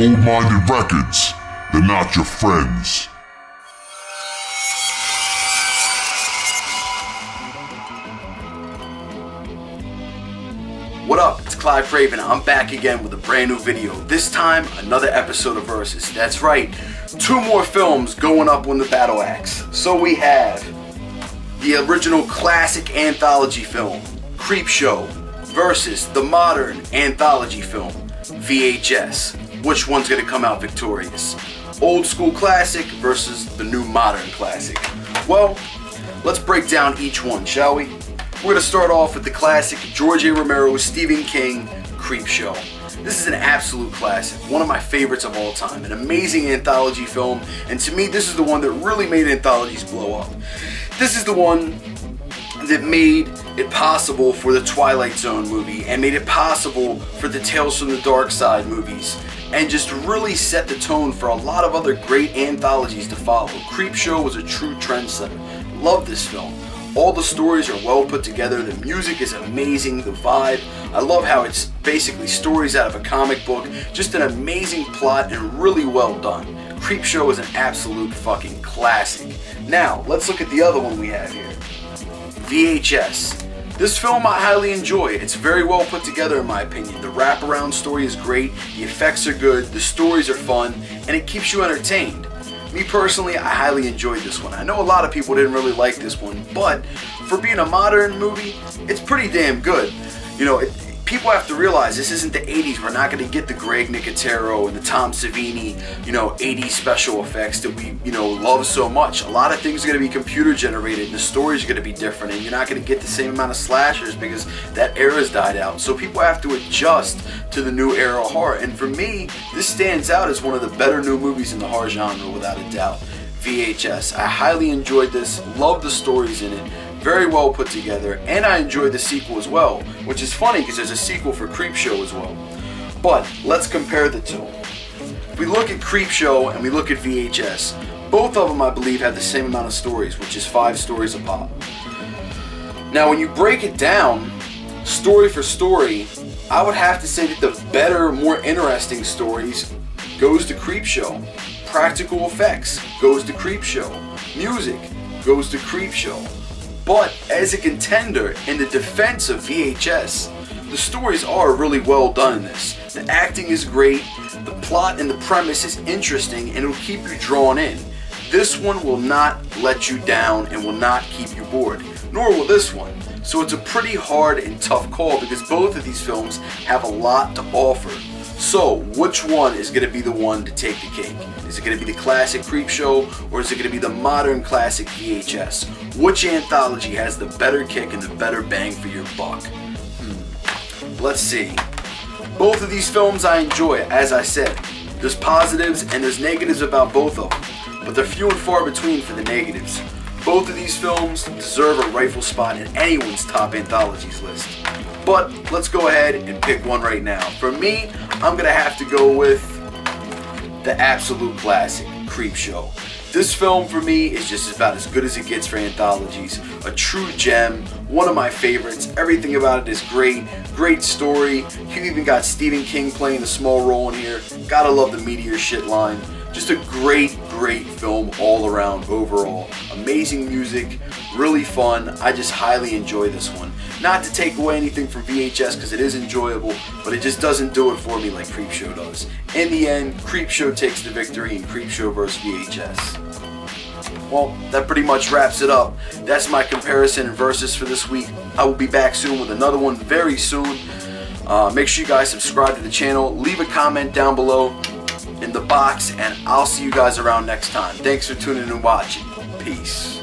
Goldminded Records, they're not your friends. What up? It's Klive Kraven. I'm back again with a brand new video. This time, another episode of Versus. That's right, 2 more films going up on the battle axe. So we have the original classic anthology film, Creepshow, versus the modern anthology film, VHS. Which one's gonna come out victorious? Old school classic versus the new modern classic. Well, let's break down each one, shall we? We're going to start off with the classic George A. Romero, Stephen King, Creepshow. This is an absolute classic, one of my favorites of all time, an amazing anthology film, and to me this is the one that really made anthologies blow up. This is the one that made it possible for the Twilight Zone movie and made it possible for the Tales from the Dark Side movies, and just really set the tone for a lot of other great anthologies to follow. Creepshow was a true trendsetter. Love this film. All the stories are well put together, the music is amazing, the vibe. I love how it's basically stories out of a comic book, just an amazing plot and really well done. Creepshow is an absolute fucking classic. Now, let's look at the other one we have here. VHS. This film I highly enjoy. It's very well put together in my opinion. The wraparound story is great, the effects are good, the stories are fun, and it keeps you entertained. Me personally, I highly enjoyed this one. I know a lot of people didn't really like this one, but for being a modern movie, it's pretty damn good. You know, people have to realize this isn't the 80s. We're not going to get the Greg Nicotero and the Tom Savini, 80s special effects that we, love so much. A lot of things are going to be computer generated, and the stories are going to be different, and you're not going to get the same amount of slashers because that era's died out. So people have to adjust to the new era of horror, and for me, this stands out as one of the better new movies in the horror genre without a doubt. VHS. I highly enjoyed this, love the stories in it, very well put together, and I enjoyed the sequel as well, which is funny because there's a sequel for Creepshow as well. But let's compare the two. If we look at Creepshow and we look at VHS, both of them I believe have the same amount of stories, which is 5 stories a pop. Now when you break it down, story for story, I would have to say that the better, more interesting stories goes to Creepshow. Practical effects goes to Creepshow. Music goes to Creepshow. But as a contender in the defense of VHS, the stories are really well done in this. The acting is great, the plot and the premise is interesting, and it will keep you drawn in. This one will not let you down and will not keep you bored, nor will this one. So it's a pretty hard and tough call because both of these films have a lot to offer. So, which one is going to be the one to take the cake? Is it going to be the classic Creepshow, or is it going to be the modern classic VHS? Which anthology has the better kick and the better bang for your buck? Let's see. Both of these films I enjoy, as I said. There's positives and there's negatives about both of them, but they're few and far between for the negatives. Both of these films deserve a rightful spot in anyone's top anthologies list. But let's go ahead and pick one right now. For me, I'm going to have to go with the absolute classic, Creepshow. This film for me is just about as good as it gets for anthologies. A true gem, one of my favorites. Everything about it is great. Great story. You even got Stephen King playing a small role in here. Gotta love the meteor shit line. Just a great film all around overall. Amazing music, really fun. I just highly enjoy this one. Not to take away anything from VHS because it is enjoyable, but it just doesn't do it for me like Creepshow does. In the end, Creepshow takes the victory in Creepshow vs. VHS. Well, that pretty much wraps it up. That's my comparison and versus for this week. I will be back soon with another one very soon. Make sure you guys subscribe to the channel. Leave a comment down below in the box, and I'll see you guys around next time. Thanks for tuning in and watching. Peace.